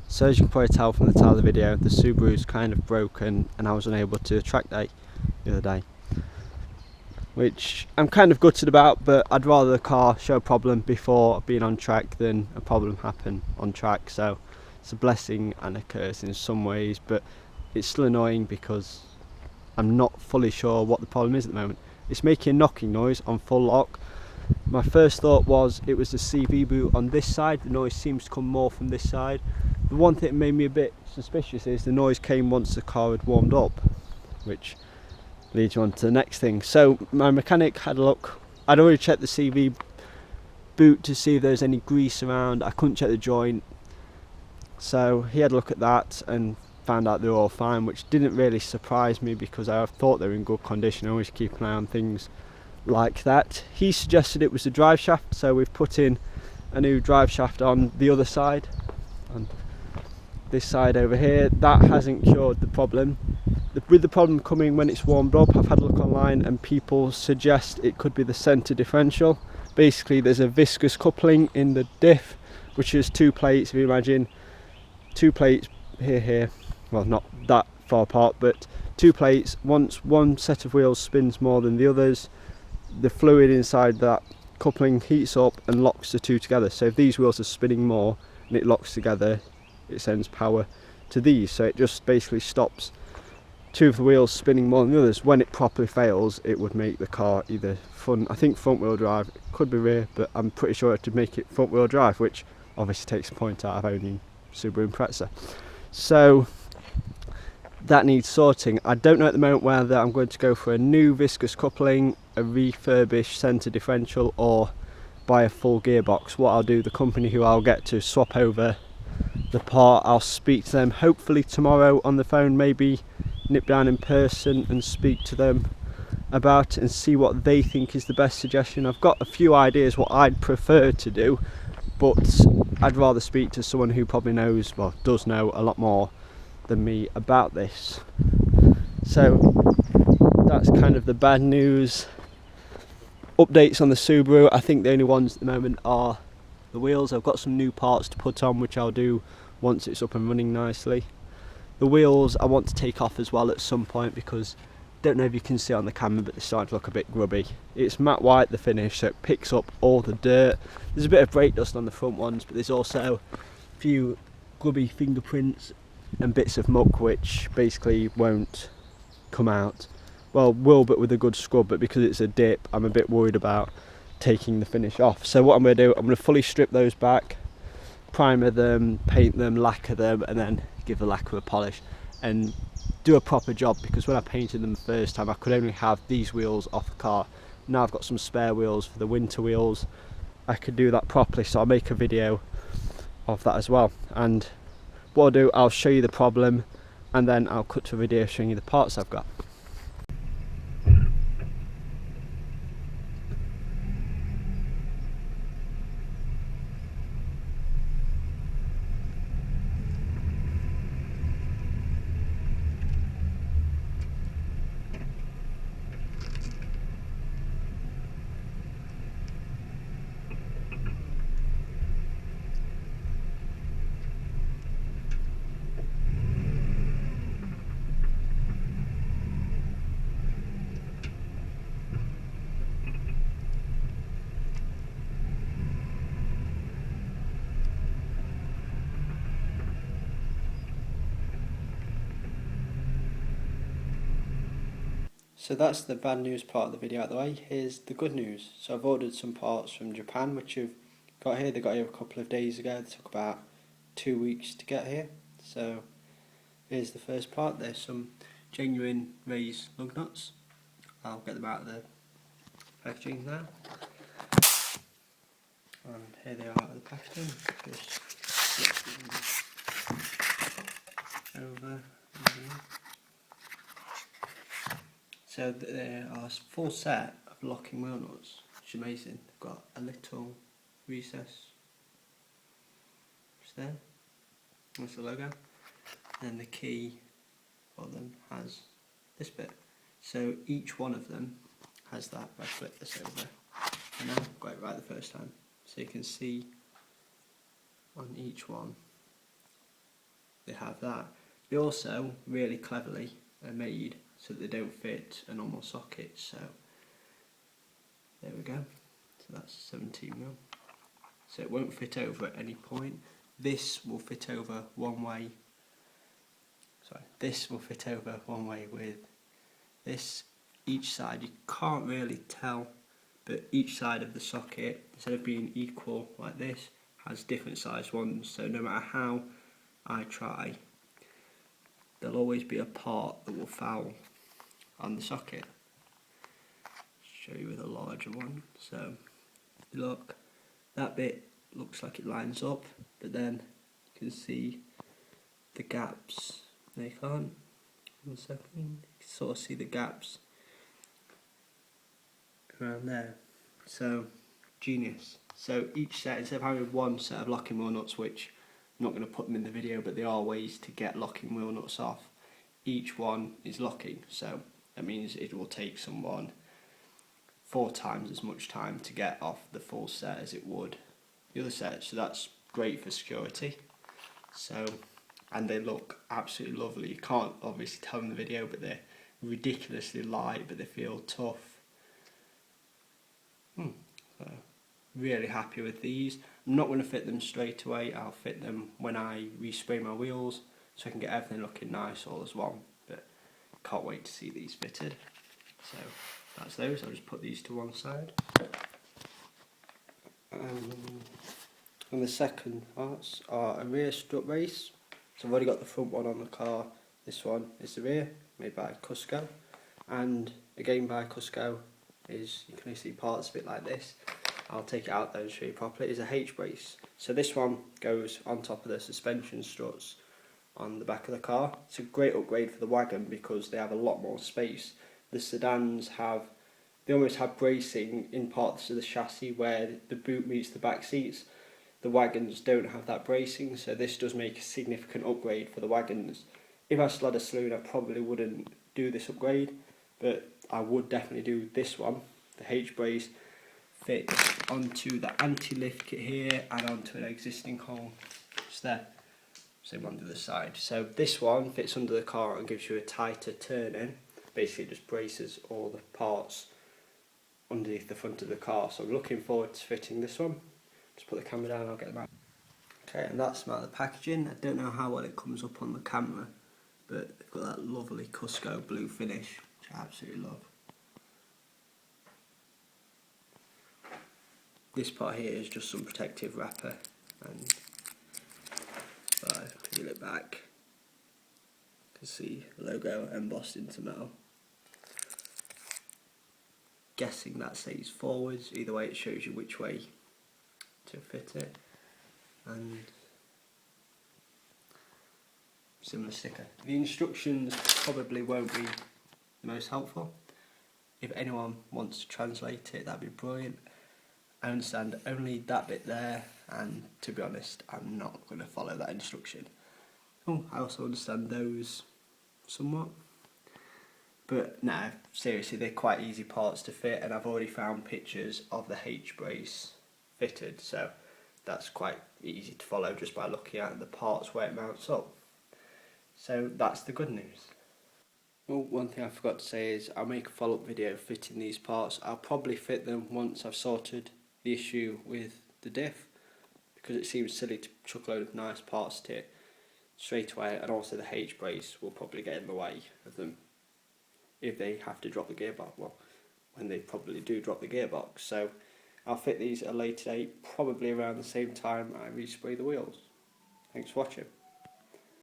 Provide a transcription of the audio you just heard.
So as you can probably tell from the title of the video, the Subaru is kind of broken and I was unable to track day the other day, which I'm kind of gutted about, but I'd rather the car show a problem before being on track than a problem happen on track. So it's a blessing and a curse in some ways, but it's still annoying because I'm not fully sure what the problem is at the moment. It's making a knocking noise on full lock. My first thought was it was the CV boot on this side. The noise seems to come more from this side. The one thing that made me a bit suspicious is the noise came once the car had warmed up, which leads you on to the next thing. So my mechanic had a look. I'd already checked the CV boot to see if there's any grease around. I couldn't check the joint, so he had a look at that and found out they were all fine, which didn't really surprise me because I thought they were in good condition. I always keep an eye on things like that. He suggested it was the drive shaft, so we've put in a new drive shaft on the other side, on this side over here. That hasn't cured the problem. With the problem coming when it's warmed up, I've had a look online and people suggest it could be the centre differential. Basically there's a viscous coupling in the diff, which is two plates. If you imagine two plates here, well, not that far apart, but two plates. Once one set of wheels spins more than the others, the fluid inside that coupling heats up and locks the two together. So if these wheels are spinning more and it locks together, it sends power to these, so it just basically stops two of the wheels spinning more than the others. When it properly fails, it would make the car either I think front wheel drive, it could be rear, but I'm pretty sure it would make it front wheel drive, which obviously takes a point out of owning Subaru Impreza. So that needs sorting. I don't know at the moment whether I'm going to go for a new viscous coupling, a refurbished centre differential, or buy a full gearbox. What I'll do, the company who I'll get to swap over the part, I'll speak to them hopefully tomorrow on the phone, maybe nip down in person and speak to them about it and see what they think is the best suggestion. I've got a few ideas what I'd prefer to do, but I'd rather speak to someone who probably knows, well, does know a lot more than me about this. So that's kind of the bad news. Updates on the Subaru, I think the only ones at the moment are the wheels. I've got some new parts to put on, which I'll do once it's up and running nicely. The wheels I want to take off as well at some point because I don't know if you can see on the camera, but they're starting to look a bit grubby. It's matte white, the finish, so it picks up all the dirt. There's a bit of brake dust on the front ones, but there's also a few grubby fingerprints and bits of muck which basically won't come out. Well, will, but with a good scrub, but because it's a dip, I'm a bit worried about taking the finish off. So what I'm going to do, I'm going to fully strip those back, primer them, paint them, lacquer them, and then give the lacquer a polish and do a proper job, because when I painted them the first time I could only have these wheels off the car. Now I've got some spare wheels for the winter wheels, I could do that properly, so I'll make a video of that as well. And what I'll do, I'll show you the problem and then I'll cut to a video showing you the parts I've got. So that's the bad news part of the video out of the way. Here's the good news. So I've ordered some parts from Japan, which have got here. They got here a couple of days ago. They took about 2 weeks to get here. So here's the first part. There's some genuine raised lug nuts. I'll get them out of the packaging now. And here they are out of the packaging. Just over. So there are a full set of locking wheel nuts, which is amazing. They've got a little recess just there. That's the logo. And the key for them has this bit. So each one of them has that. I flip this over. And I've got it right the first time. So you can see on each one they have that. They also really cleverly are made so that they don't fit a normal socket. So there we go. So that's 17mm. So it won't fit over at any point. This will fit over one way. Sorry, this will fit over one way with this. Each side, you can't really tell, but each side of the socket, instead of being equal like this, has different sized ones. So no matter how I try, there'll always be a part that will foul on the socket. Show you with a larger one. So look, that bit looks like it lines up, but then you can see the gaps. No, you can't. 1 second. You can sort of see the gaps around there. So genius. So each set, instead of having one set of locking wheel nuts, which I'm not going to put them in the video, but there are ways to get locking wheel nuts off, each one is locking. So that means it will take someone 4 times as much time to get off the full set as it would the other set. So that's great for security. So, and they look absolutely lovely. You can't obviously tell in the video, but they're ridiculously light, but they feel tough. So really happy with these. I'm not going to fit them straight away. I'll fit them when I respray my wheels, so I can get everything looking nice all as one. But can't wait to see these fitted. So that's those. I'll just put these to one side. And the second parts are a rear strut brace. So I've already got the front one on the car. This one is the rear, made by Cusco, and again by Cusco. Is you can see parts of it like this. I'll take it out there and show you properly. Is a H brace. So this one goes on top of the suspension struts on the back of the car. It's a great upgrade for the wagon because they have a lot more space. The sedans they almost have bracing in parts of the chassis where the boot meets the back seats. The wagons don't have that bracing, so this does make a significant upgrade for the wagons. If I still had a saloon, I probably wouldn't do this upgrade, but I would definitely do this one. The H brace fits onto the anti-lift kit here and onto an existing hole just there. Same on the other side. So this one fits under the car and gives you a tighter turn in. Basically it just braces all the parts underneath the front of the car. So I'm looking forward to fitting this one. Just put the camera down and I'll get them out. Okay, and that's about the packaging. I don't know how well it comes up on the camera, but they've got that lovely Cusco blue finish, which I absolutely love. This part here is just some protective wrapper, and if I peel it back, you can see the logo embossed into metal. Guessing that says forwards. Either way, it shows you which way to fit it, and similar sticker. The instructions probably won't be the most helpful. If anyone wants to translate it, that'd be brilliant. I understand only that bit there, and to be honest, I'm not going to follow that instruction. Oh, I also understand those somewhat. But no, seriously, they're quite easy parts to fit, and I've already found pictures of the H brace fitted, so that's quite easy to follow just by looking at the parts where it mounts up. So that's the good news. Well, one thing I forgot to say is I'll make a follow-up video fitting these parts. I'll probably fit them once I've sorted the issue with the diff, because it seems silly to chuck a load of nice parts to it straight away, and also the H brace will probably get in the way of them if they have to drop the gearbox, well, when they probably do drop the gearbox. So I'll fit these at a later date, probably around the same time I respray the wheels. Thanks for watching.